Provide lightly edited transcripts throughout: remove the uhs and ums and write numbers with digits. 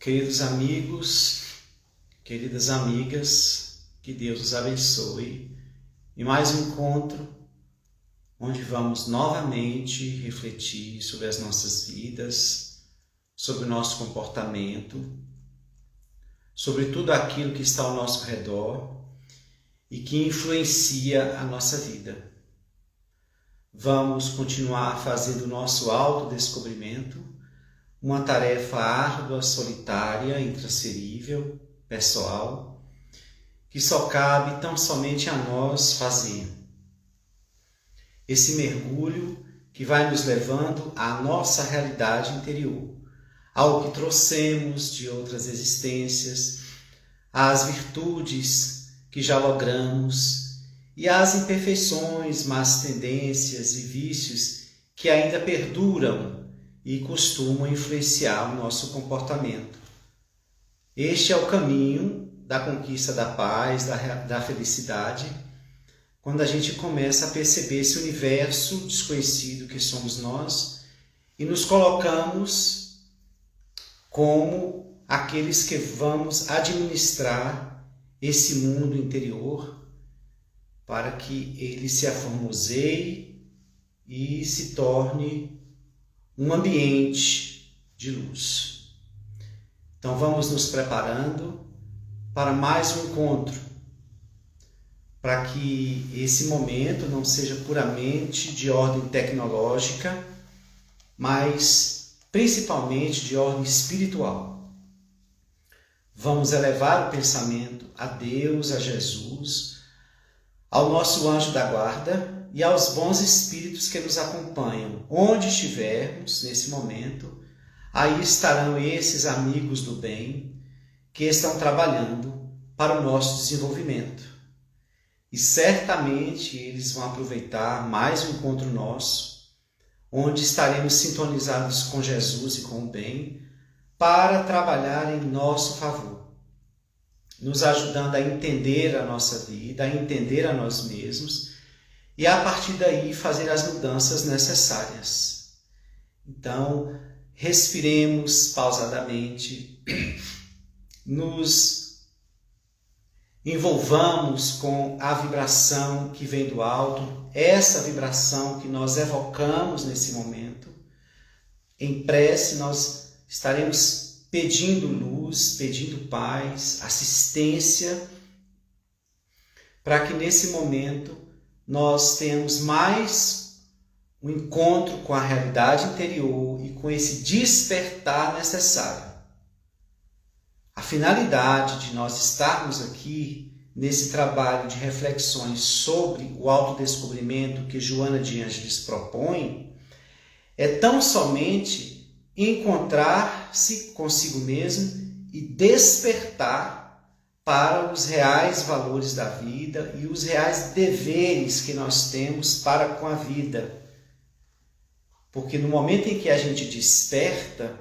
Queridos amigos, queridas amigas, que Deus os abençoe em mais um encontro onde vamos novamente refletir sobre as nossas vidas, sobre o nosso comportamento, sobre tudo aquilo que está ao nosso redor e que influencia a nossa vida. Vamos continuar fazendo o nosso autodescobrimento, uma tarefa árdua, solitária, intransferível, pessoal, que só cabe tão somente a nós fazer. Esse mergulho que vai nos levando à nossa realidade interior, ao que trouxemos de outras existências, às virtudes que já logramos e às imperfeições, más tendências e vícios que ainda perduram e costumam influenciar o nosso comportamento. Este é o caminho da conquista da paz, da felicidade, quando a gente começa a perceber esse universo desconhecido que somos nós e nos colocamos como aqueles que vamos administrar esse mundo interior para que ele se aformoseie e se torne um ambiente de luz. Então vamos nos preparando para mais um encontro, para que esse momento não seja puramente de ordem tecnológica, mas principalmente de ordem espiritual. Vamos elevar o pensamento a Deus, a Jesus, ao nosso anjo da guarda e aos bons espíritos que nos acompanham. Onde estivermos nesse momento, aí estarão esses amigos do bem que estão trabalhando para o nosso desenvolvimento. E certamente eles vão aproveitar mais um encontro nosso, onde estaremos sintonizados com Jesus e com o bem, para trabalhar em nosso favor, nos ajudando a entender a nossa vida, a entender a nós mesmos e a partir daí fazer as mudanças necessárias. Então, respiremos pausadamente, nos envolvamos com a vibração que vem do alto, essa vibração que nós evocamos nesse momento. Em prece, nós estaremos pedindo luz, pedindo paz, assistência, para que nesse momento nós tenhamos mais um encontro com a realidade interior e com esse despertar necessário. A finalidade de nós estarmos aqui nesse trabalho de reflexões sobre o autodescobrimento que Joana de Ângeles propõe é tão somente encontrar-se consigo mesmo e despertar para os reais valores da vida e os reais deveres que nós temos para com a vida. Porque no momento em que a gente desperta,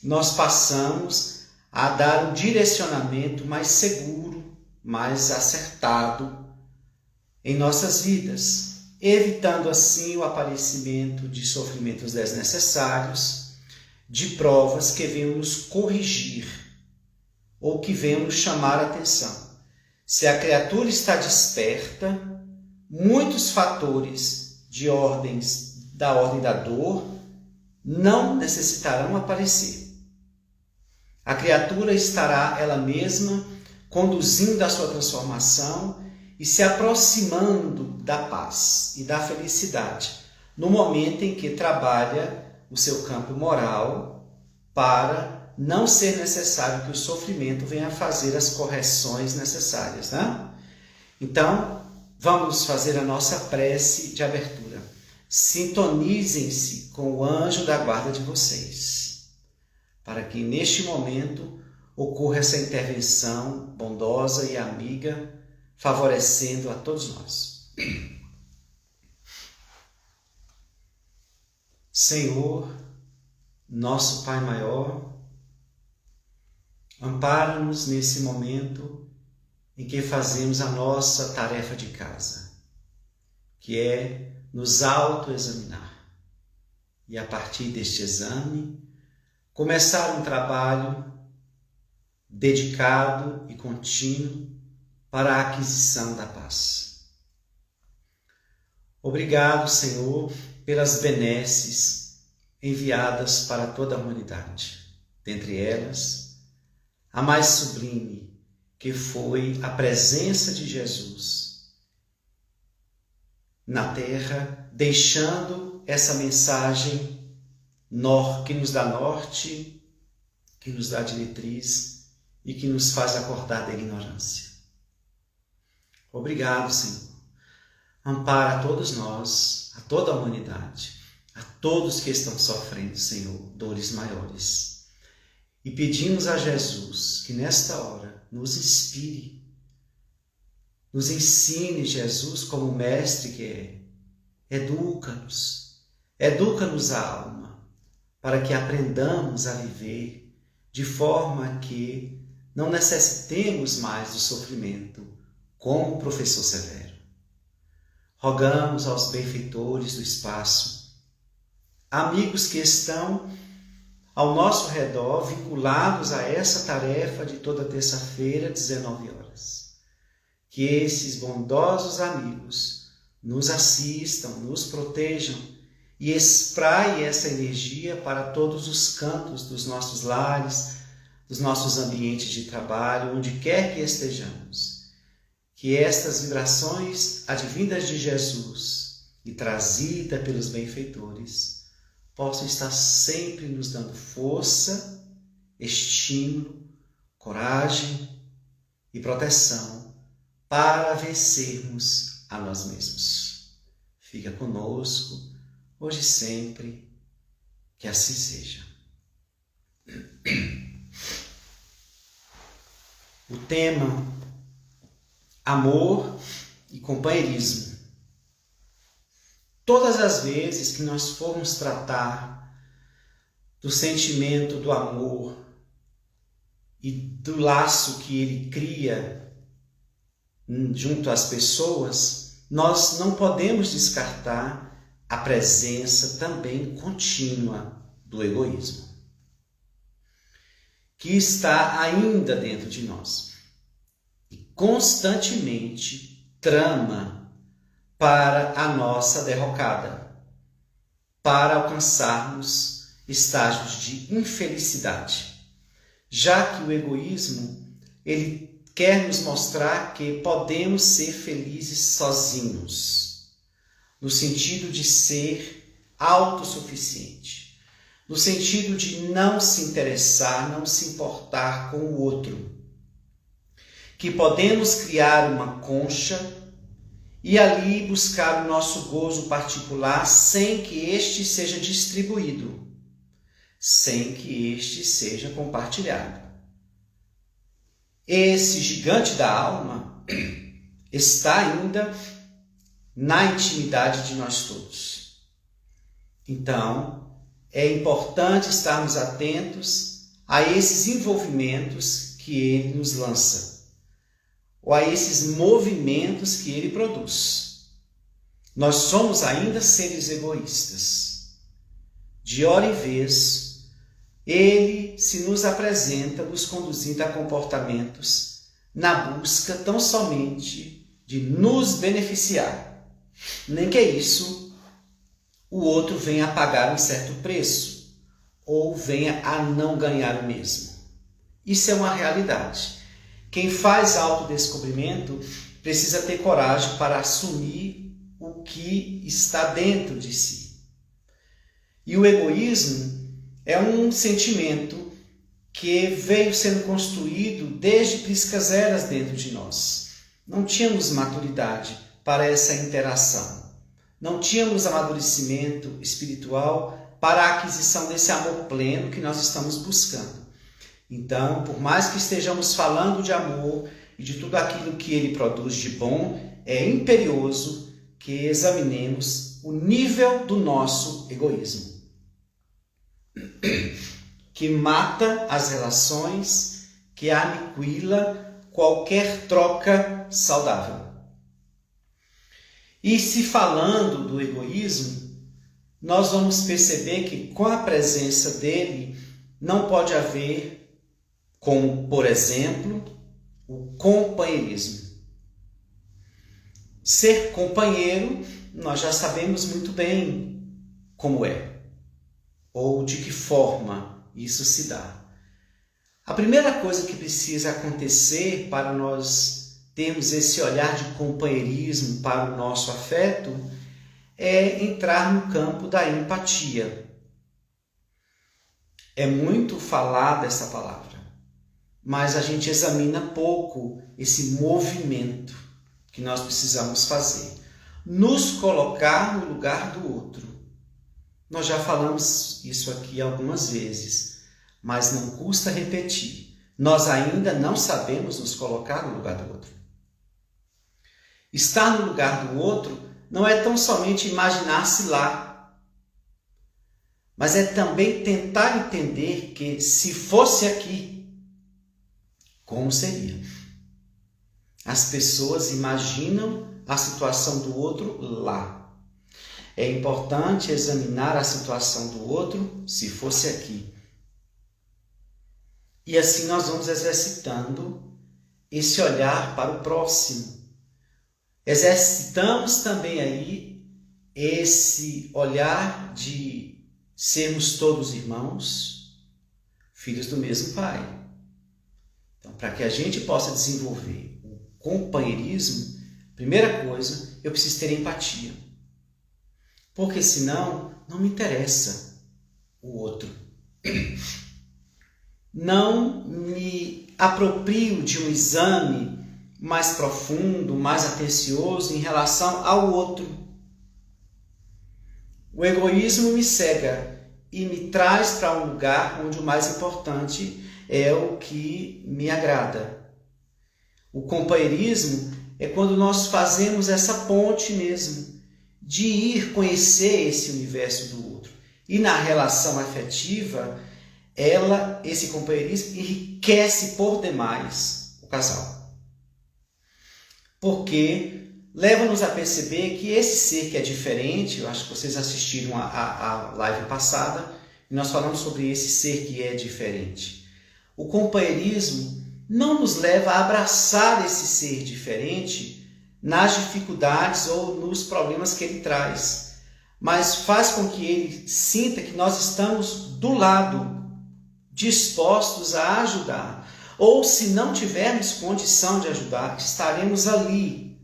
nós passamos a dar um direcionamento mais seguro, mais acertado em nossas vidas, evitando assim o aparecimento de sofrimentos desnecessários, de provas que venham nos corrigir ou que venham nos chamar a atenção. Se a criatura está desperta, muitos fatores da ordem da dor não necessitarão aparecer. A criatura estará ela mesma conduzindo a sua transformação e se aproximando da paz e da felicidade no momento em que trabalha o seu campo moral para não ser necessário que o sofrimento venha fazer as correções necessárias, né? Então, vamos fazer a nossa prece de abertura. Sintonizem-se com o anjo da guarda de vocês, para que neste momento ocorra essa intervenção bondosa e amiga, favorecendo a todos nós. Senhor, nosso Pai maior, ampara-nos nesse momento em que fazemos a nossa tarefa de casa, que é nos autoexaminar. E a partir deste exame, começar um trabalho dedicado e contínuo para a aquisição da paz. Obrigado, Senhor, pelas benesses enviadas para toda a humanidade. Dentre elas, a mais sublime, que foi a presença de Jesus na terra, deixando essa mensagem que nos dá norte, que nos dá diretriz e que nos faz acordar da ignorância. Obrigado, Senhor. Ampara a todos nós, a toda a humanidade, a todos que estão sofrendo, Senhor, dores maiores. E pedimos a Jesus que nesta hora nos inspire, nos ensine, Jesus, como mestre que é. Educa-nos a alma, para que aprendamos a viver de forma que não necessitemos mais do sofrimento, como o professor Severo. Rogamos aos benfeitores do espaço, amigos que estão ao nosso redor, vinculados a essa tarefa de toda terça-feira, 19 horas. Que esses bondosos amigos nos assistam, nos protejam e espraie essa energia para todos os cantos dos nossos lares, dos nossos ambientes de trabalho, onde quer que estejamos. Que estas vibrações advindas de Jesus e trazidas pelos benfeitores possam estar sempre nos dando força, estímulo, coragem e proteção para vencermos a nós mesmos. Fica conosco, hoje e sempre, que assim seja. O tema: amor e companheirismo. Todas as vezes que nós formos tratar do sentimento do amor e do laço que ele cria junto às pessoas, nós não podemos descartar a presença também contínua do egoísmo, que está ainda dentro de nós e constantemente trama para a nossa derrocada, para alcançarmos estágios de infelicidade, já que o egoísmo ele quer nos mostrar que podemos ser felizes sozinhos, no sentido de ser autossuficiente, no sentido de não se interessar, não se importar com o outro, que podemos criar uma concha e ali buscar o nosso gozo particular sem que este seja distribuído, sem que este seja compartilhado. Esse gigante da alma está ainda na intimidade de nós todos. Então, é importante estarmos atentos a esses envolvimentos que ele nos lança, ou a esses movimentos que ele produz. Nós somos ainda seres egoístas. De hora em vez, ele se nos apresenta, nos conduzindo a comportamentos na busca tão somente de nos beneficiar. Nem que isso o outro venha a pagar um certo preço, ou venha a não ganhar o mesmo. Isso é uma realidade. Quem faz autodescobrimento precisa ter coragem para assumir o que está dentro de si. E o egoísmo é um sentimento que veio sendo construído desde priscas eras dentro de nós. Não tínhamos maturidade para essa interação. Não tínhamos amadurecimento espiritual para a aquisição desse amor pleno que nós estamos buscando. Então, por mais que estejamos falando de amor e de tudo aquilo que ele produz de bom, é imperioso que examinemos o nível do nosso egoísmo, que mata as relações, que aniquila qualquer troca saudável. E se falando do egoísmo, nós vamos perceber que com a presença dele, não pode haver, como, por exemplo, o companheirismo. Ser companheiro, nós já sabemos muito bem como é, ou de que forma isso se dá. A primeira coisa que precisa acontecer para nós termos esse olhar de companheirismo para o nosso afeto é entrar no campo da empatia. É muito falada essa palavra, mas a gente examina pouco esse movimento que nós precisamos fazer. Nos colocar no lugar do outro. Nós já falamos isso aqui algumas vezes, mas não custa repetir. Nós ainda não sabemos nos colocar no lugar do outro. Estar no lugar do outro não é tão somente imaginar-se lá, mas é também tentar entender que, se fosse aqui, como seria? As pessoas imaginam a situação do outro lá. É importante examinar a situação do outro se fosse aqui. E assim nós vamos exercitando esse olhar para o próximo. Exercitamos também aí esse olhar de sermos todos irmãos, filhos do mesmo Pai. Então, para que a gente possa desenvolver o companheirismo, primeira coisa, eu preciso ter empatia. Porque senão, não me interessa o outro. Não me aproprio de um exame mais profundo, mais atencioso em relação ao outro. O egoísmo me cega e me traz para um lugar onde o mais importante é o que me agrada. O companheirismo é quando nós fazemos essa ponte mesmo, de ir conhecer esse universo do outro. E na relação afetiva, esse companheirismo enriquece por demais o casal. Porque leva-nos a perceber que esse ser que é diferente, eu acho que vocês assistiram a live passada, e nós falamos sobre esse ser que é diferente. O companheirismo não nos leva a abraçar esse ser diferente nas dificuldades ou nos problemas que ele traz, mas faz com que ele sinta que nós estamos do lado, dispostos a ajudar. Ou se não tivermos condição de ajudar, estaremos ali,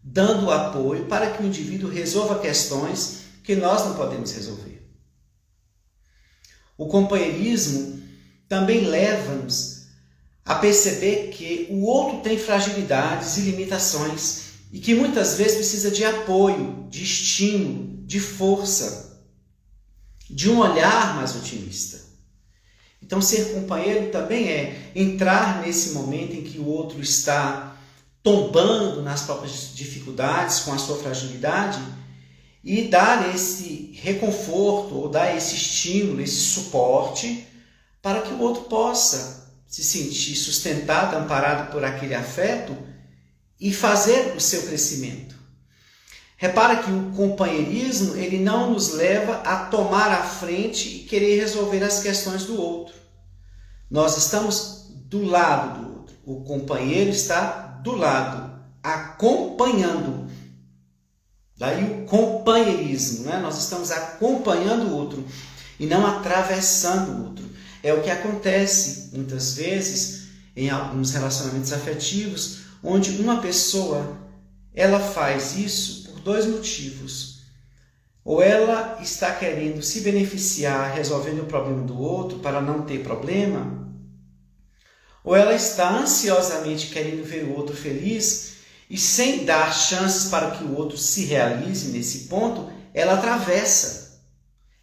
dando apoio para que o indivíduo resolva questões que nós não podemos resolver. O companheirismo também leva-nos a perceber que o outro tem fragilidades e limitações e que muitas vezes precisa de apoio, de estímulo, de força, de um olhar mais otimista. Então, ser companheiro também é entrar nesse momento em que o outro está tombando nas próprias dificuldades, com a sua fragilidade, e dar esse reconforto, ou dar esse estímulo, esse suporte, para que o outro possa se sentir sustentado, amparado por aquele afeto e fazer o seu crescimento. Repara que o companheirismo, ele não nos leva a tomar a frente e querer resolver as questões do outro. Nós estamos do lado do outro. O companheiro está do lado, acompanhando. Daí o companheirismo, né? Nós estamos acompanhando o outro e não atravessando o outro. É o que acontece muitas vezes em alguns relacionamentos afetivos, onde uma pessoa ela faz isso por dois motivos. Ou ela está querendo se beneficiar resolvendo o problema do outro para não ter problema, ou ela está ansiosamente querendo ver o outro feliz e sem dar chances para que o outro se realize nesse ponto, ela atravessa.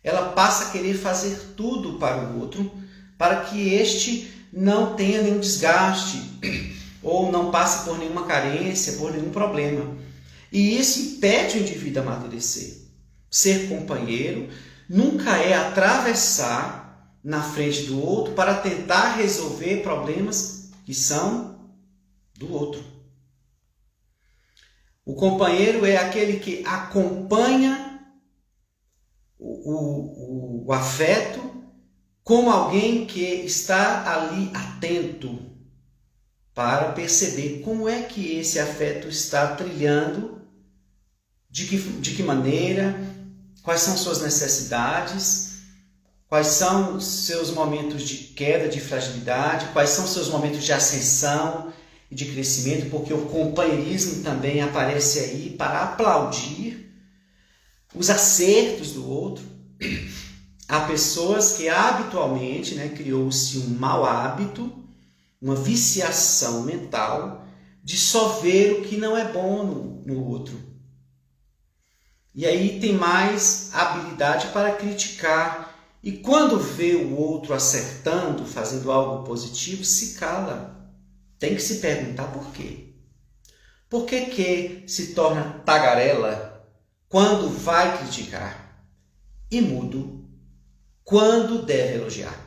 Ela passa a querer fazer tudo para o outro para que este não tenha nenhum desgaste ou não passe por nenhuma carência, por nenhum problema. E isso impede o indivíduo a amadurecer. Ser companheiro nunca é atravessar na frente do outro para tentar resolver problemas que são do outro. O companheiro é aquele que acompanha o afeto como alguém que está ali atento para perceber como é que esse afeto está trilhando, de que maneira, quais são suas necessidades, quais são seus momentos de queda, de fragilidade, quais são seus momentos de ascensão e de crescimento, porque o companheirismo também aparece aí para aplaudir os acertos do outro. Há pessoas que habitualmente, criou-se um mau hábito, uma viciação mental de só ver o que não é bom no outro. E aí tem mais habilidade para criticar. E quando vê o outro acertando, fazendo algo positivo, se cala. Tem que se perguntar por quê. Por que se torna tagarela quando vai criticar e mudo quando deve elogiar?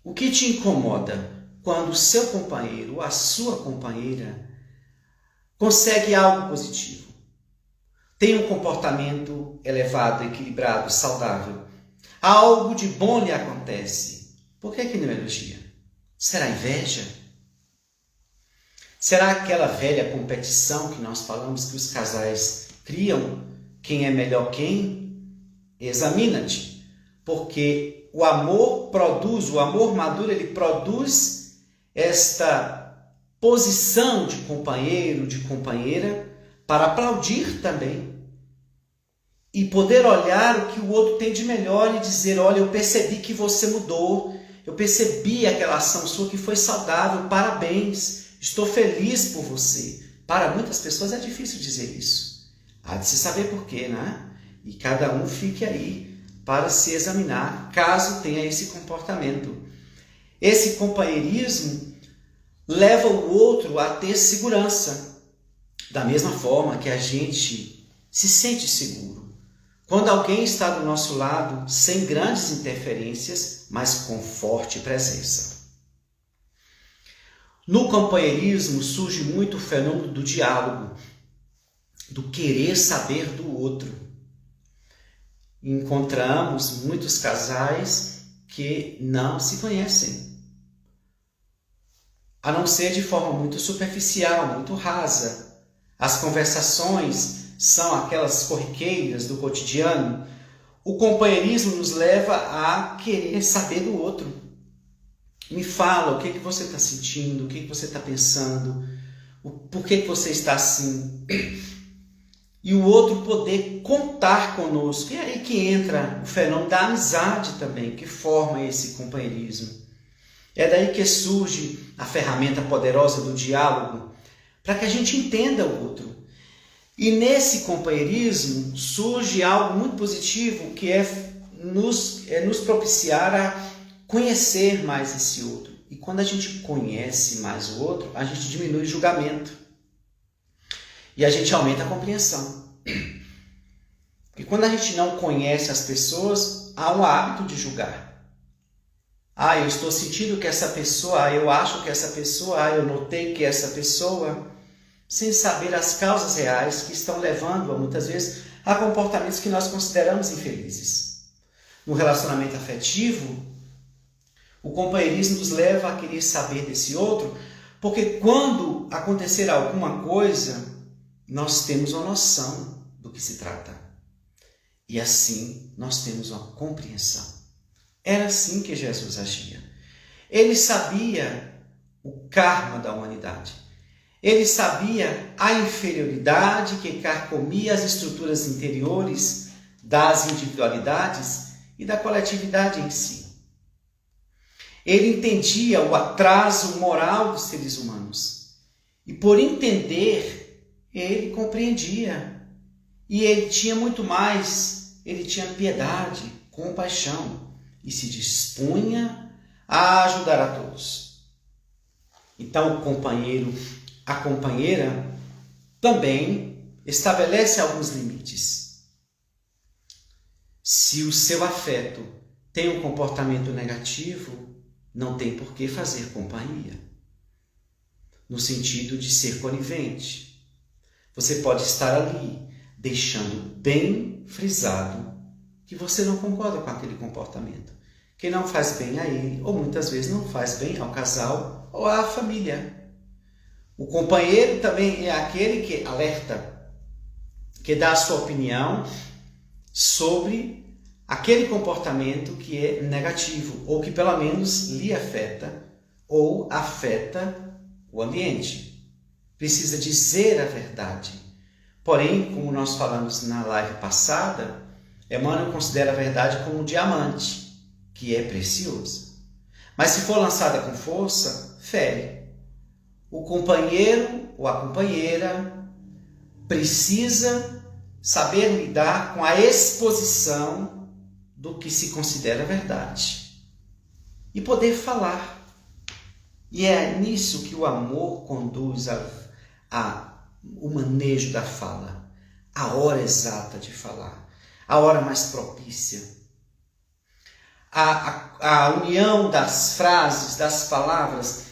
O que te incomoda quando o seu companheiro, a sua companheira, consegue algo positivo? Tem um comportamento elevado, equilibrado, saudável. Algo de bom lhe acontece. Por que não elogia? Será inveja? Será aquela velha competição que nós falamos que os casais criam? Quem é melhor quem? Examina-te. Porque o amor maduro, ele produz esta posição de companheiro, de companheira, para aplaudir também. E poder olhar o que o outro tem de melhor e dizer, olha, eu percebi que você mudou, eu percebi aquela ação sua que foi saudável, parabéns, estou feliz por você. Para muitas pessoas é difícil dizer isso. Há de se saber por quê, né? E cada um fique aí para se examinar, caso tenha esse comportamento. Esse companheirismo leva o outro a ter segurança, da mesma forma que a gente se sente seguro quando alguém está do nosso lado, sem grandes interferências, mas com forte presença. No companheirismo surge muito o fenômeno do diálogo, do querer saber do outro. Encontramos muitos casais que não se conhecem, a não ser de forma muito superficial, muito rasa. As conversações são aquelas corriqueiras do cotidiano. O companheirismo nos leva a querer saber do outro. Me fala o que você está sentindo, o que você está pensando, por que você está assim. E o outro poder contar conosco. E é aí que entra o fenômeno da amizade também, que forma esse companheirismo. É daí que surge a ferramenta poderosa do diálogo, para que a gente entenda o outro. E nesse companheirismo surge algo muito positivo, que é nos propiciar a conhecer mais esse outro. E quando a gente conhece mais o outro, a gente diminui o julgamento. E a gente aumenta a compreensão. E quando a gente não conhece as pessoas, há um hábito de julgar. Eu estou sentindo que essa pessoa, eu acho que essa pessoa, eu notei que essa pessoa, sem saber as causas reais que estão levando, muitas vezes, a comportamentos que nós consideramos infelizes. No relacionamento afetivo, o companheirismo nos leva a querer saber desse outro, porque quando acontecer alguma coisa, nós temos uma noção do que se trata. E assim nós temos uma compreensão. Era assim que Jesus agia. Ele sabia o karma da humanidade. Ele sabia a inferioridade que carcomia as estruturas interiores das individualidades e da coletividade em si. Ele entendia o atraso moral dos seres humanos. E por entender, ele compreendia. E ele tinha muito mais, ele tinha piedade, compaixão. E se dispunha a ajudar a todos. Então o companheiro, a companheira, também estabelece alguns limites. Se o seu afeto tem um comportamento negativo, não tem por que fazer companhia. No sentido de ser conivente. Você pode estar ali, deixando bem frisado que você não concorda com aquele comportamento, que não faz bem a ele, ou muitas vezes não faz bem ao casal ou à família. O companheiro também é aquele que alerta, que dá a sua opinião sobre aquele comportamento que é negativo, ou que pelo menos lhe afeta, ou afeta o ambiente. Precisa dizer a verdade. Porém, como nós falamos na live passada, Emmanuel considera a verdade como um diamante, que é precioso. Mas se for lançada com força, fere. O companheiro ou a companheira precisa saber lidar com a exposição do que se considera verdade e poder falar. E é nisso que o amor conduz o manejo da fala, a hora exata de falar, a hora mais propícia. A união das frases, das palavras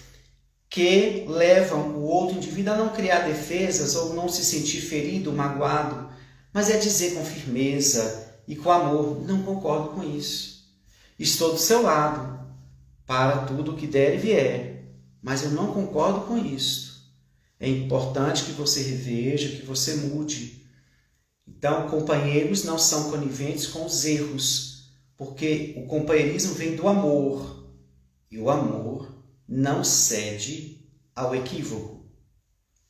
que levam o outro indivíduo a não criar defesas ou não se sentir ferido, magoado, mas é dizer com firmeza e com amor: não concordo com isso. Estou do seu lado para tudo que der e vier, mas eu não concordo com isso. É importante que você reveja, que você mude. Então, companheiros não são coniventes com os erros, porque o companheirismo vem do amor, e o amor não cede ao equívoco.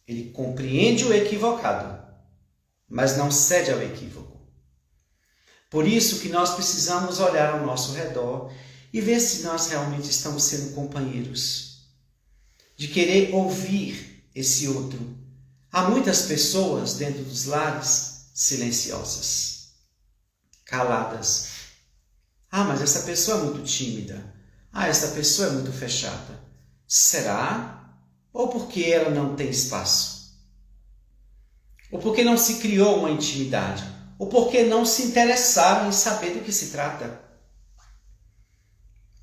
Ele compreende o equivocado, mas não cede ao equívoco. Por isso que nós precisamos olhar ao nosso redor e ver se nós realmente estamos sendo companheiros, de querer ouvir esse outro. Há muitas pessoas dentro dos lares silenciosas, caladas. Mas essa pessoa é muito tímida. Essa pessoa é muito fechada. Será? Ou porque ela não tem espaço? Ou porque não se criou uma intimidade? Ou porque não se interessaram em saber do que se trata?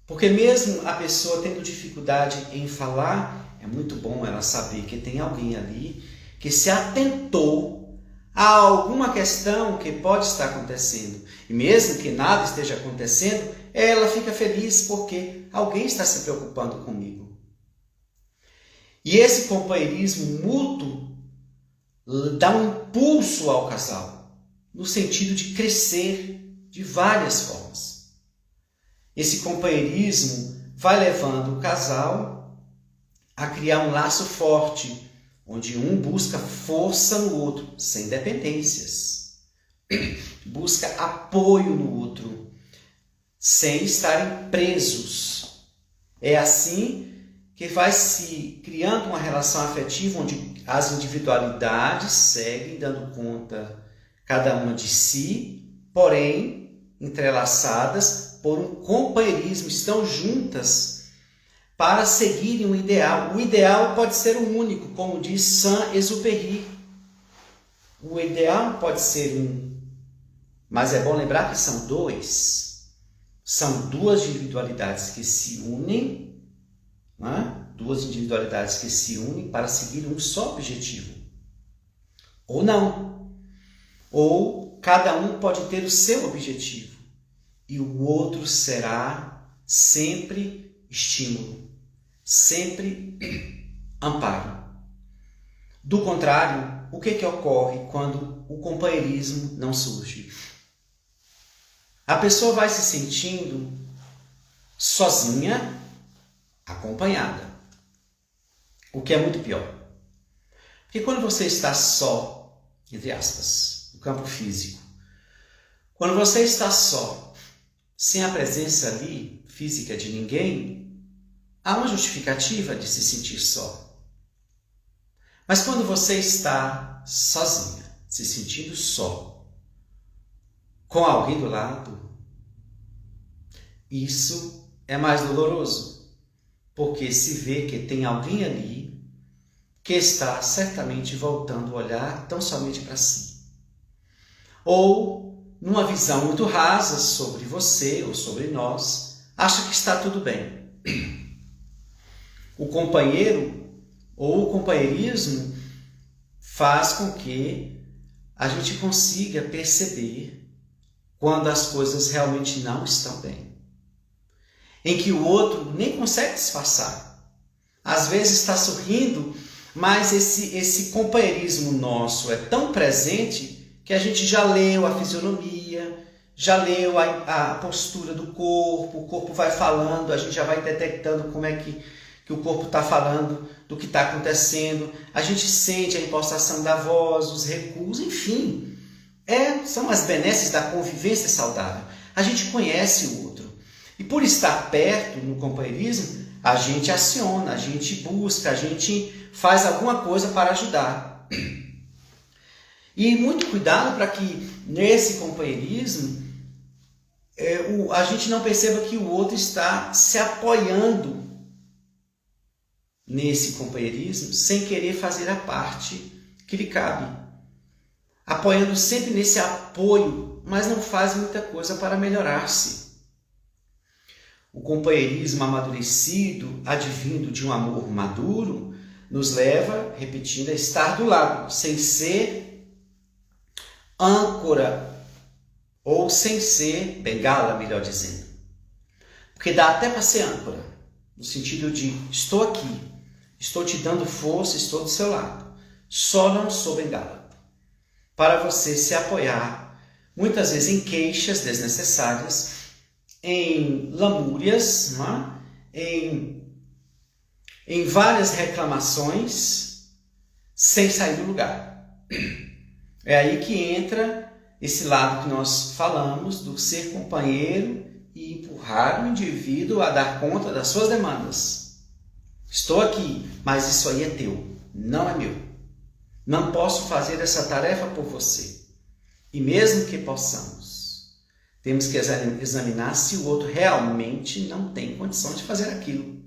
Porque mesmo a pessoa tendo dificuldade em falar, é muito bom ela saber que tem alguém ali que se atentou a alguma questão que pode estar acontecendo. E mesmo que nada esteja acontecendo, ela fica feliz porque alguém está se preocupando comigo. E esse companheirismo mútuo dá um impulso ao casal, no sentido de crescer de várias formas. Esse companheirismo vai levando o casal a criar um laço forte, onde um busca força no outro, sem dependências. Busca apoio no outro, sem estarem presos. É assim que vai se criando uma relação afetiva, onde as individualidades seguem dando conta, cada uma de si, porém entrelaçadas por um companheirismo, estão juntas para seguirem um ideal. O ideal pode ser um único, como diz Saint-Exupéry. O ideal pode ser um, mas é bom lembrar que são dois. São duas individualidades que se unem, duas individualidades que se unem para seguir um só objetivo. Ou não. Ou cada um pode ter o seu objetivo e o outro será sempre estímulo, sempre amparo. Do contrário, o que ocorre quando o companheirismo não surge? A pessoa vai se sentindo sozinha, acompanhada, o que é muito pior. Porque quando você está só, entre aspas, no campo físico, quando você está só, sem a presença ali física de ninguém, há uma justificativa de se sentir só. Mas quando você está sozinha, se sentindo só, com alguém do lado, isso é mais doloroso, porque se vê que tem alguém ali que está certamente voltando o olhar tão somente para si. Ou, numa visão muito rasa sobre você ou sobre nós, acha que está tudo bem. O companheiro ou o companheirismo faz com que a gente consiga perceber quando as coisas realmente não estão bem. em que o outro nem consegue disfarçar. Às vezes está sorrindo, mas esse companheirismo nosso é tão presente que a gente já leu a fisionomia, já leu a postura do corpo, o corpo vai falando, a gente já vai detectando como é que o corpo está falando do que está acontecendo, a gente sente a impostação da voz, os recuos, enfim. São as benesses da convivência saudável. A gente conhece o outro. E por estar perto no companheirismo, a gente aciona, a gente busca, a gente faz alguma coisa para ajudar. E muito cuidado para que nesse companheirismo a gente não perceba que o outro está se apoiando nesse companheirismo sem querer fazer a parte que lhe cabe. Apoiando sempre nesse apoio, mas não faz muita coisa para melhorar-se. O companheirismo amadurecido, advindo de um amor maduro, nos leva, repetindo, a estar do lado, sem ser âncora ou sem ser bengala, melhor dizendo. Porque dá até para ser âncora, no sentido de estou aqui, estou te dando força, estou do seu lado. Só não sou bengala. Para você se apoiar, muitas vezes em queixas desnecessárias, em lamúrias, não é? em várias reclamações, sem sair do lugar. É aí que entra esse lado que nós falamos do ser companheiro e empurrar o indivíduo a dar conta das suas demandas. Estou aqui, mas isso aí é teu, não é meu. Não posso fazer essa tarefa por você. E mesmo que possamos, temos que examinar se o outro realmente não tem condição de fazer aquilo.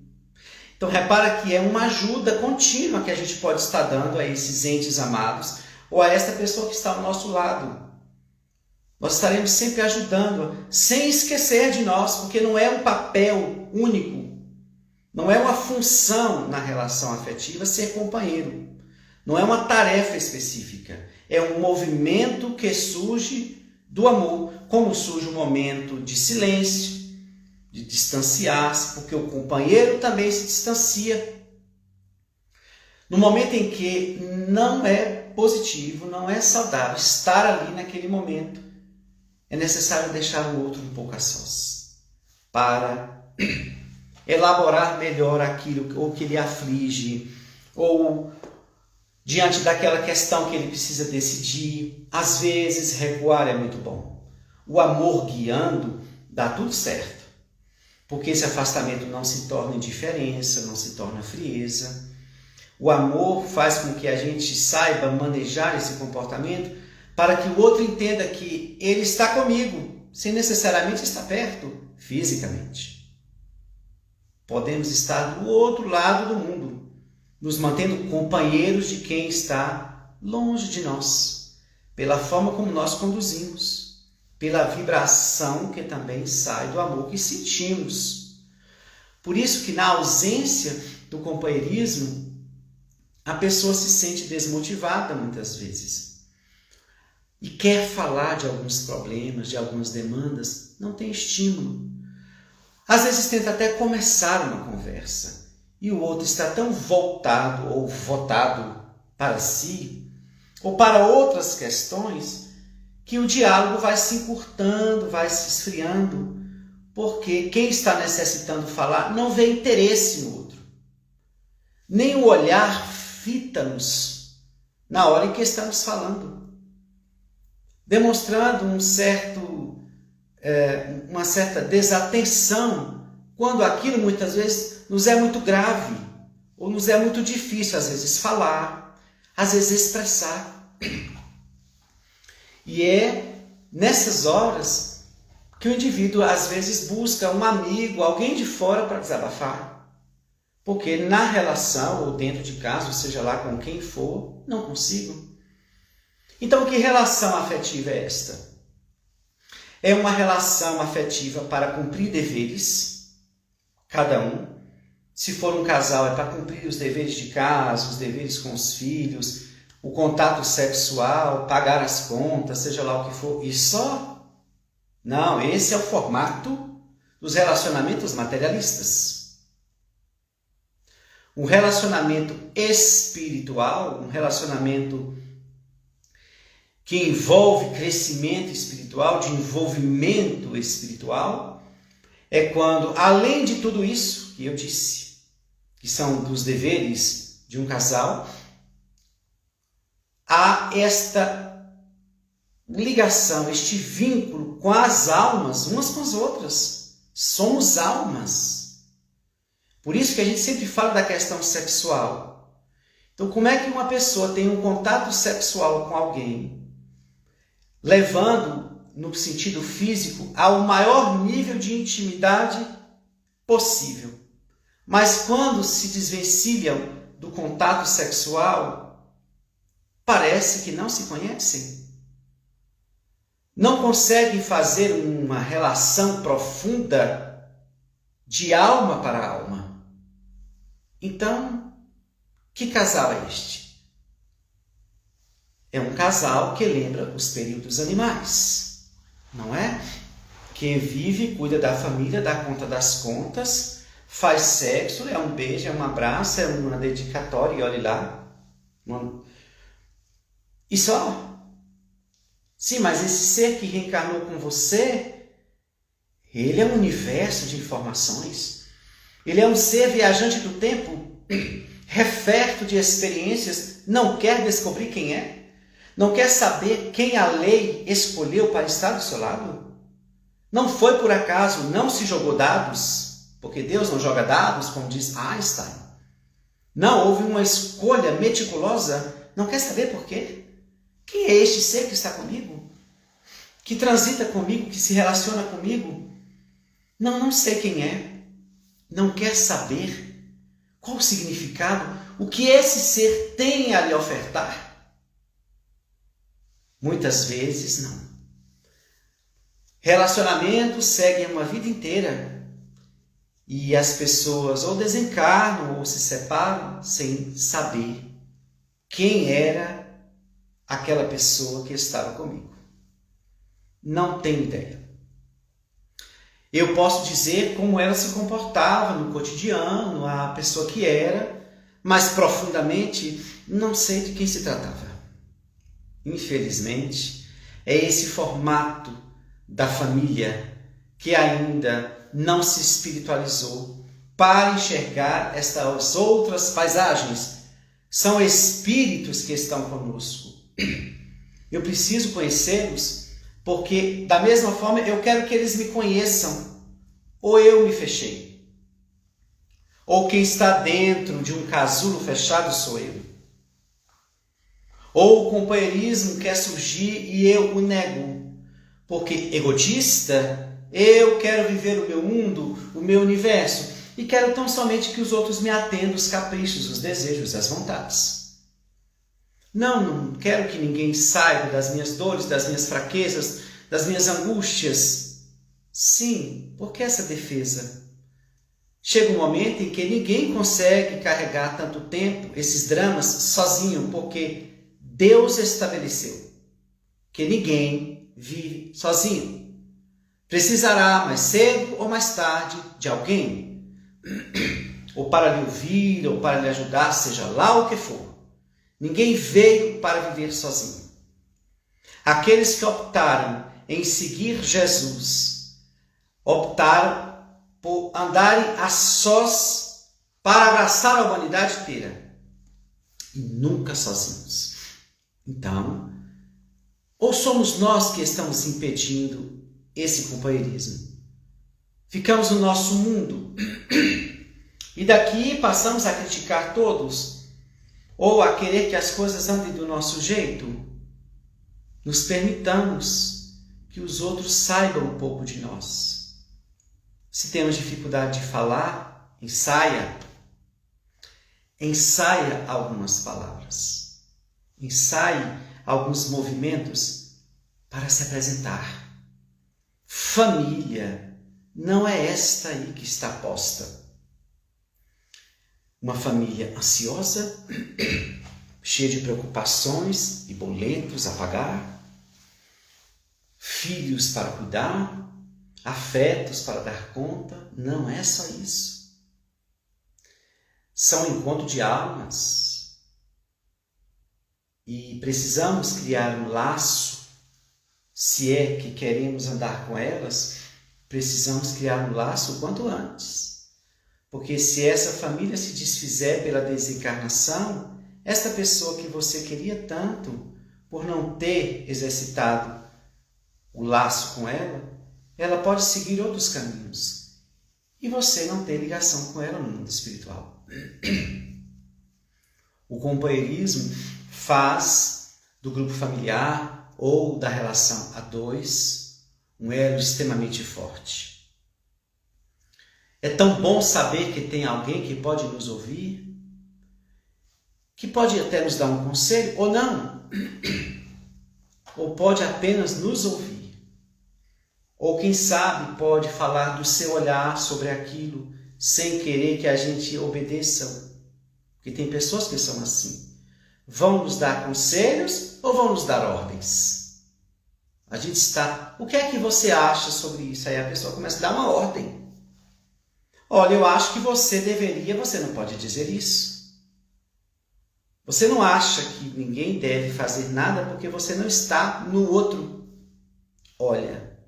Então repara que é uma ajuda contínua que a gente pode estar dando a esses entes amados ou a esta pessoa que está ao nosso lado. Nós estaremos sempre ajudando, sem esquecer de nós, porque não é um papel único, não é uma função na relação afetiva ser companheiro. Não é uma tarefa específica, é um movimento que surge do amor, como surge um momento de silêncio, de distanciar-se, porque o companheiro também se distancia. No momento em que não é positivo, não é saudável estar ali naquele momento, é necessário deixar o outro um pouco a sós, para elaborar melhor aquilo ou que lhe aflige, ou diante daquela questão que ele precisa decidir. Às vezes recuar é muito bom. O amor guiando dá tudo certo, porque esse afastamento não se torna indiferença, não se torna frieza. O amor faz com que a gente saiba manejar esse comportamento para que o outro entenda que ele está comigo, sem necessariamente estar perto fisicamente. Podemos estar do outro lado do mundo, nos mantendo companheiros de quem está longe de nós, pela forma como nós conduzimos, pela vibração que também sai do amor que sentimos. Por isso que na ausência do companheirismo, a pessoa se sente desmotivada muitas vezes e quer falar de alguns problemas, de algumas demandas, não tem estímulo. Às vezes tenta até começar uma conversa e o outro está tão voltado ou votado para si ou para outras questões que o diálogo vai se encurtando, vai se esfriando, porque quem está necessitando falar não vê interesse no outro. Nem o olhar fita-nos na hora em que estamos falando, demonstrando uma certa desatenção, quando aquilo muitas vezes nos é muito grave, ou nos é muito difícil, às vezes falar, às vezes expressar. E é nessas horas que o indivíduo às vezes busca um amigo, alguém de fora para desabafar. Porque na relação, ou dentro de casa, ou seja lá com quem for, não consigo. Então, que relação afetiva é esta? É uma relação afetiva para cumprir deveres, cada um. Se for um casal, é para cumprir os deveres de casa, os deveres com os filhos, o contato sexual, pagar as contas, seja lá o que for. E só? Não, esse é o formato dos relacionamentos materialistas. Um relacionamento espiritual, um relacionamento que envolve crescimento espiritual, de envolvimento espiritual, é quando, além de tudo isso que eu disse, que são dos deveres de um casal, há esta ligação, este vínculo com as almas, umas com as outras. Somos almas. Por isso que a gente sempre fala da questão sexual. Então, como é que uma pessoa tem um contato sexual com alguém, levando, no sentido físico, ao maior nível de intimidade possível? Mas quando se desvencilham do contato sexual, parece que não se conhecem. Não conseguem fazer uma relação profunda de alma para alma. Então, que casal é este? É um casal que lembra os períodos animais, não é? Que vive, cuida da família, dá conta das contas, faz sexo, é um beijo, é um abraço, é uma dedicatória, e olhe lá. E só. Sim, mas esse ser que reencarnou com você, ele é um universo de informações. Ele é um ser viajante do tempo, referto de experiências, não quer descobrir quem é? Não quer saber quem a lei escolheu para estar do seu lado? Não foi por acaso, não se jogou dados, porque Deus não joga dados, como diz Einstein. Não, houve uma escolha meticulosa, não quer saber por quê? Quem é este ser que está comigo? Que transita comigo, que se relaciona comigo? Não sei quem é. Não quer saber qual o significado, o que esse ser tem a lhe ofertar? Muitas vezes não. Relacionamentos seguem uma vida inteira e as pessoas ou desencarnam ou se separam sem saber quem era aquela pessoa que estava comigo. Não tenho ideia. Eu posso dizer como ela se comportava no cotidiano, a pessoa que era, mas profundamente não sei de quem se tratava. Infelizmente, é esse formato da família que ainda não se espiritualizou para enxergar estas outras paisagens. São espíritos que estão conosco. Eu preciso conhecê-los porque, da mesma forma, eu quero que eles me conheçam. Ou eu me fechei. Ou quem está dentro de um casulo fechado sou eu. Ou o companheirismo quer surgir e eu o nego. Porque egotista, eu quero viver o meu mundo, o meu universo. E quero tão somente que os outros me atendam os caprichos, os desejos, as vontades. Não quero que ninguém saiba das minhas dores, das minhas fraquezas, das minhas angústias. Sim, porque essa defesa? Chega um momento em que ninguém consegue carregar tanto tempo esses dramas sozinho, porque Deus estabeleceu que ninguém vive sozinho. Precisará mais cedo ou mais tarde de alguém, ou para lhe ouvir, ou para lhe ajudar, seja lá o que for. Ninguém veio para viver sozinho. Aqueles que optaram em seguir Jesus, optaram por andarem a sós para abraçar a humanidade inteira. E nunca sozinhos. Então, ou somos nós que estamos impedindo esse companheirismo? Ficamos no nosso mundo e daqui passamos a criticar todos, ou a querer que as coisas andem do nosso jeito. Nos permitamos que os outros saibam um pouco de nós. Se temos dificuldade de falar, ensaia algumas palavras. Ensaie alguns movimentos para se apresentar. Família não é esta aí que está posta. Uma família ansiosa, cheia de preocupações e boletos a pagar, filhos para cuidar, afetos para dar conta. Não é só isso. São encontro de almas. E precisamos criar um laço. Se é que queremos andar com elas, precisamos criar um laço o quanto antes. Porque se essa família se desfizer pela desencarnação, esta pessoa que você queria tanto, por não ter exercitado o laço com ela, ela pode seguir outros caminhos. E você não tem ligação com ela no mundo espiritual. O companheirismo faz do grupo familiar ou da relação a dois um elo extremamente forte. É tão bom saber que tem alguém que pode nos ouvir, que pode até nos dar um conselho, ou não, ou pode apenas nos ouvir, ou quem sabe pode falar do seu olhar sobre aquilo, sem querer que a gente obedeça, porque tem pessoas que são assim. Vão nos dar conselhos ou vão nos dar ordens? A gente está... O que é que você acha sobre isso? Aí a pessoa começa a dar uma ordem. Olha, eu acho que você deveria... Você não pode dizer isso. Você não acha que ninguém deve fazer nada porque você não está no outro. Olha,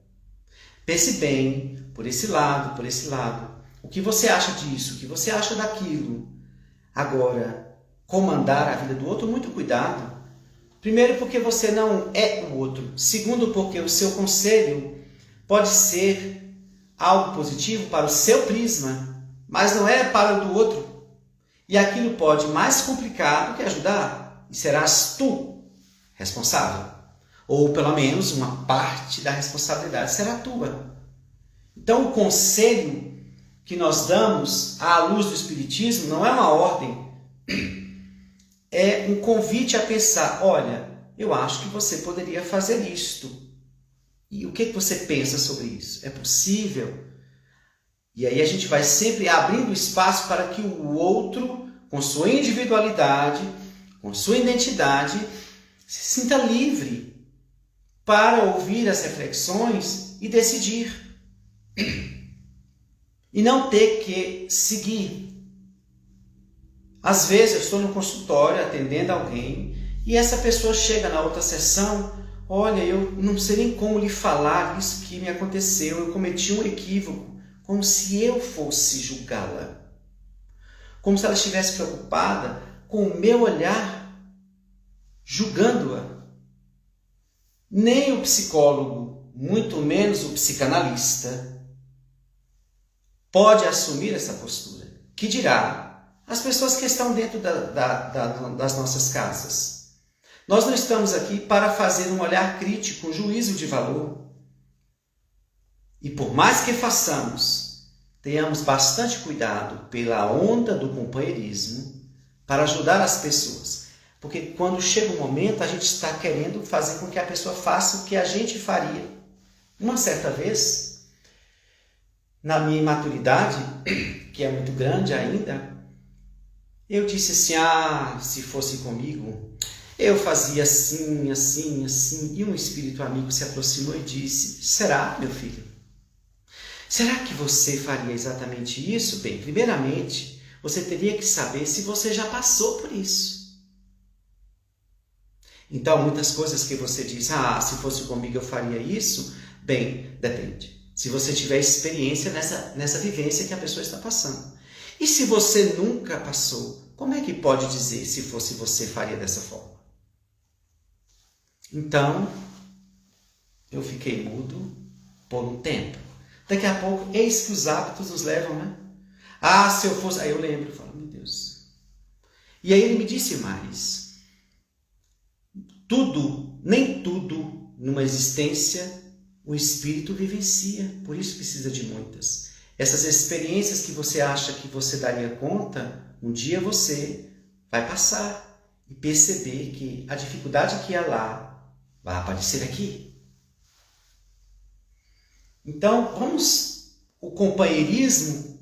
pense bem, por esse lado, por esse lado. O que você acha disso? O que você acha daquilo? Agora... comandar a vida do outro, muito cuidado. Primeiro, porque você não é o outro. Segundo, porque o seu conselho pode ser algo positivo para o seu prisma, mas não é para o do outro. E aquilo pode mais complicar do que ajudar. E serás tu responsável. Ou pelo menos uma parte da responsabilidade será tua. Então o conselho que nós damos à luz do Espiritismo não é uma ordem. É um convite a pensar, olha, eu acho que você poderia fazer isto. E o que você pensa sobre isso? É possível? E aí a gente vai sempre abrindo espaço para que o outro, com sua individualidade, com sua identidade, se sinta livre para ouvir as reflexões e decidir. E não ter que seguir. Às vezes eu estou no consultório atendendo alguém e essa pessoa chega na outra sessão, olha, eu não sei nem como lhe falar isso que me aconteceu, eu cometi um equívoco, como se eu fosse julgá-la. Como se ela estivesse preocupada com o meu olhar, julgando-a. Nem o psicólogo, muito menos o psicanalista, pode assumir essa postura. Que dirá as pessoas que estão dentro das nossas casas. Nós não estamos aqui para fazer um olhar crítico, um juízo de valor. E por mais que façamos, tenhamos bastante cuidado pela onda do companheirismo para ajudar as pessoas. Porque quando chega um momento, a gente está querendo fazer com que a pessoa faça o que a gente faria. Uma certa vez, na minha imaturidade, que é muito grande ainda, eu disse assim, se fosse comigo, eu fazia assim, assim, assim. E um espírito amigo se aproximou e disse, será, meu filho? Será que você faria exatamente isso? Bem, primeiramente, você teria que saber se você já passou por isso. Então, muitas coisas que você diz, se fosse comigo eu faria isso. Bem, depende. Se você tiver experiência nessa vivência que a pessoa está passando. E se você nunca passou, como é que pode dizer se fosse você faria dessa forma? Então, eu fiquei mudo por um tempo. Daqui a pouco, eis que os hábitos nos levam, né? Se eu fosse... Aí eu lembro, eu falo, meu Deus. E aí ele me disse mais. Nem tudo numa existência o espírito vivencia, por isso precisa de muitas. Essas experiências que você acha que você daria conta, um dia você vai passar e perceber que a dificuldade que é lá vai aparecer aqui. Então, o companheirismo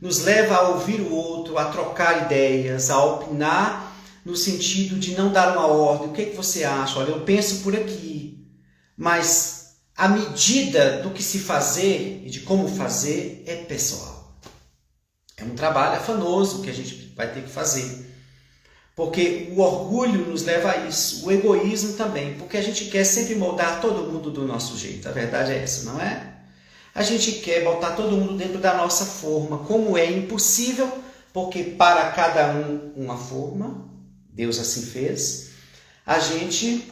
nos leva a ouvir o outro, a trocar ideias, a opinar no sentido de não dar uma ordem. O que é que você acha? Olha, eu penso por aqui, mas a medida do que se fazer e de como fazer é pessoal. É um trabalho afanoso que a gente vai ter que fazer. Porque o orgulho nos leva a isso, o egoísmo também, porque a gente quer sempre moldar todo mundo do nosso jeito. A verdade é essa, não é? A gente quer botar todo mundo dentro da nossa forma, como é impossível, porque para cada um uma forma, Deus assim fez. A gente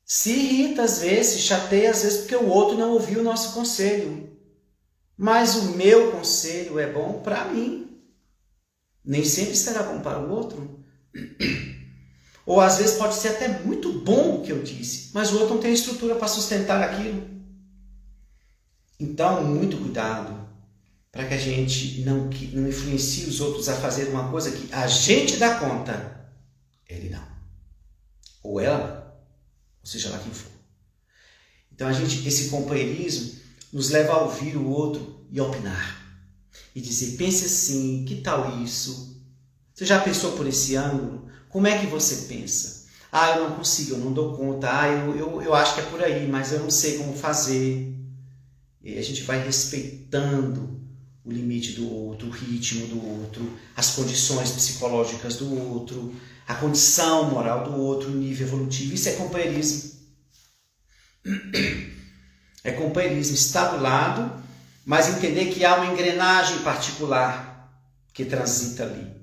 se irrita às vezes, se chateia às vezes porque o outro não ouviu o nosso conselho. Mas o meu conselho é bom para mim. Nem sempre será bom para o outro. Ou às vezes pode ser até muito bom o que eu disse, mas o outro não tem estrutura para sustentar aquilo. Então, muito cuidado para que a gente não influencie os outros a fazer uma coisa que a gente dá conta, ele não. Ou ela, ou seja lá quem for. Então, esse companheirismo nos leva a ouvir o outro e opinar. E dizer, pense assim, que tal isso? Você já pensou por esse ângulo? Como é que você pensa? Ah, eu não consigo, eu não dou conta. Ah, eu acho que é por aí, mas eu não sei como fazer. E a gente vai respeitando o limite do outro, o ritmo do outro, as condições psicológicas do outro, a condição moral do outro, o nível evolutivo. Isso é companheirismo. É companheirismo, estar do lado, mas entender que há uma engrenagem particular que transita ali.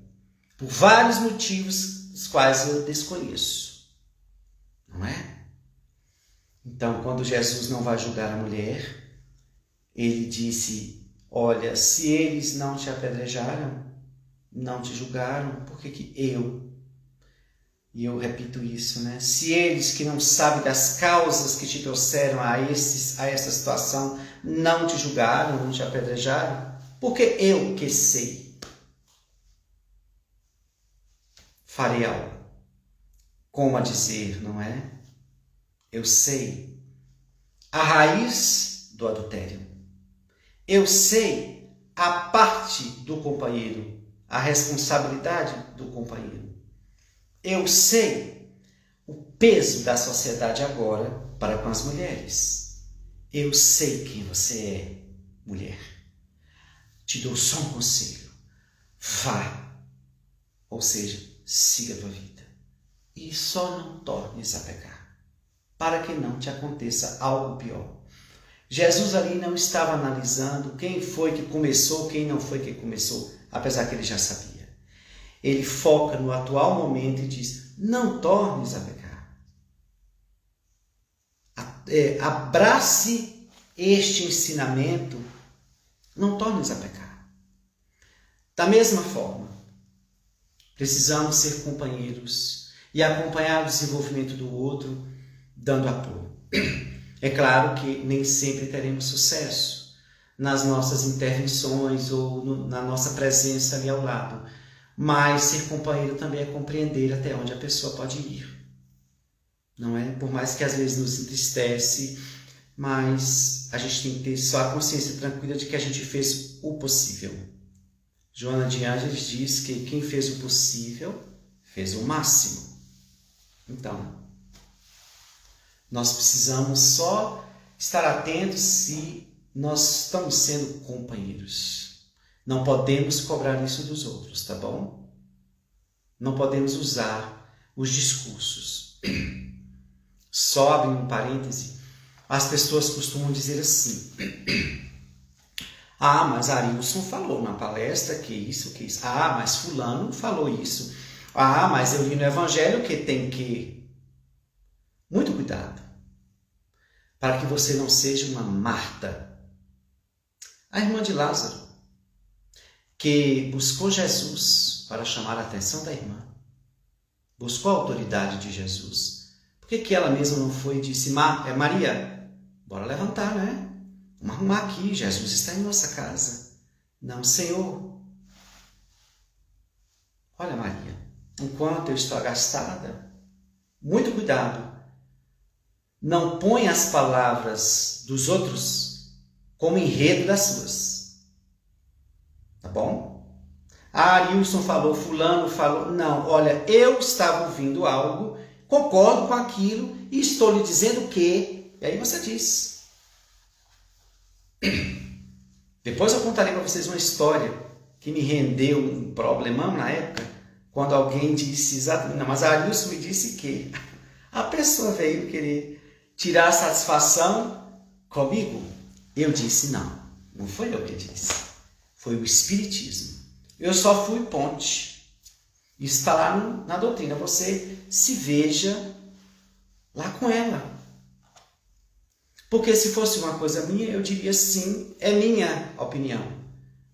Por vários motivos, os quais eu desconheço. Não é? Então, quando Jesus não vai julgar a mulher, ele disse, olha, se eles não te apedrejaram, não te julgaram, por que eu? E eu repito isso, né? Se eles que não sabem das causas que te trouxeram a essa situação, não te julgaram, não te apedrejaram, por que eu que sei? Farei algo. Como a dizer, não é? Eu sei a raiz do adultério. Eu sei a parte do companheiro, a responsabilidade do companheiro. Eu sei o peso da sociedade agora para com as mulheres. Eu sei quem você é, mulher. Te dou só um conselho. Vá. Ou seja, siga a tua vida. E só não tornes a pecar, para que não te aconteça algo pior. Jesus ali não estava analisando quem foi que começou, quem não foi que começou, apesar que ele já sabia. Ele foca no atual momento e diz, não tornes a pecar. Abrace este ensinamento, não tornes a pecar. Da mesma forma, precisamos ser companheiros e acompanhar o desenvolvimento do outro, dando apoio. É claro que nem sempre teremos sucesso nas nossas intervenções ou na nossa presença ali ao lado, mas ser companheiro também é compreender até onde a pessoa pode ir. Não é? Por mais que às vezes nos entristece, mas a gente tem que ter só a consciência tranquila de que a gente fez o possível. Joana de Ângeles diz que quem fez o possível fez o máximo. Então, nós precisamos só estar atentos se nós estamos sendo companheiros. Não podemos cobrar isso dos outros, tá bom? Não podemos usar os discursos. Só abrindo um parêntese, as pessoas costumam dizer assim, ah, mas Arilson falou na palestra que isso. Ah, mas fulano falou isso. Ah, mas eu li no Evangelho que tem que... Muito cuidado, para que você não seja uma Marta, a irmã de Lázaro, que buscou Jesus para chamar a atenção da irmã, buscou a autoridade de Jesus. Por que ela mesma não foi e disse, Maria, bora levantar, né? Vamos arrumar aqui, Jesus está em nossa casa. Não, Senhor. Olha, Maria, enquanto eu estou agastada, muito cuidado. Não põe as palavras dos outros como enredo das suas. Tá bom? Arilson falou, fulano falou. Não, olha, eu estava ouvindo algo, concordo com aquilo e estou lhe dizendo que... E aí você diz. Depois eu contarei para vocês uma história que me rendeu um problemão na época, quando alguém disse exatamente, não, mas a Arilson me disse que a pessoa veio querer tirar a satisfação comigo. Eu disse não, não foi eu que disse, foi o Espiritismo. Eu só fui ponte. Isso está lá na doutrina, você se veja lá com ela. Porque se fosse uma coisa minha, eu diria sim, é minha opinião.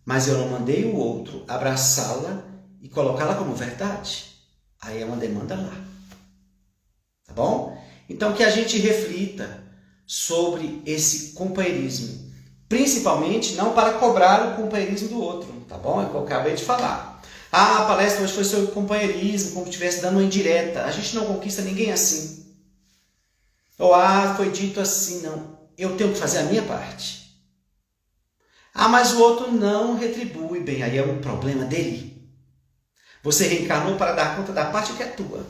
Mas eu não mandei o outro abraçá-la e colocá-la como verdade. Aí é uma demanda lá. Tá bom? Então que a gente reflita sobre esse companheirismo. Principalmente não para cobrar o companheirismo do outro. Tá bom? É o que eu acabei de falar. Ah, a palestra hoje foi sobre companheirismo, como se estivesse dando uma indireta. A gente não conquista ninguém assim. Ou, foi dito assim, não. Eu tenho que fazer a minha parte. Mas o outro não retribui bem. Aí é um problema dele. Você reencarnou para dar conta da parte que é tua.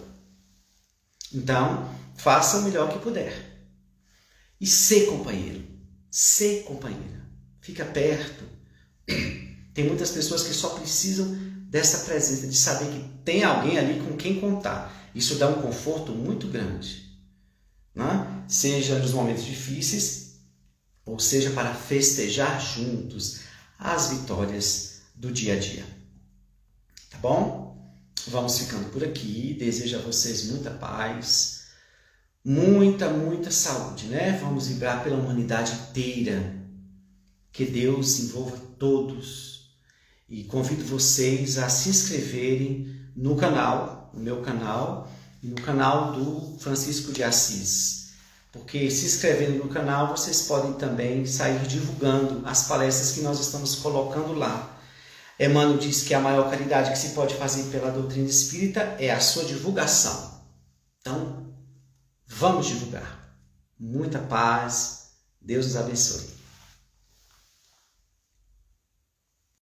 Então, faça o melhor que puder. E ser companheiro. Ser companheira. Fica perto. Tem muitas pessoas que só precisam dessa presença, de saber que tem alguém ali com quem contar. Isso dá um conforto muito grande. Né? Seja nos momentos difíceis, ou seja para festejar juntos as vitórias do dia a dia. Tá bom? Vamos ficando por aqui. Desejo a vocês muita paz, muita saúde, né? Vamos vibrar pela humanidade inteira. Que Deus envolva todos. E convido vocês a se inscreverem no canal, no meu canal, e no canal do Francisco de Assis. Porque se inscrevendo no canal, vocês podem também sair divulgando as palestras que nós estamos colocando lá. Emmanuel diz que a maior caridade que se pode fazer pela doutrina espírita é a sua divulgação. Então, vamos divulgar. Muita paz. Deus nos abençoe.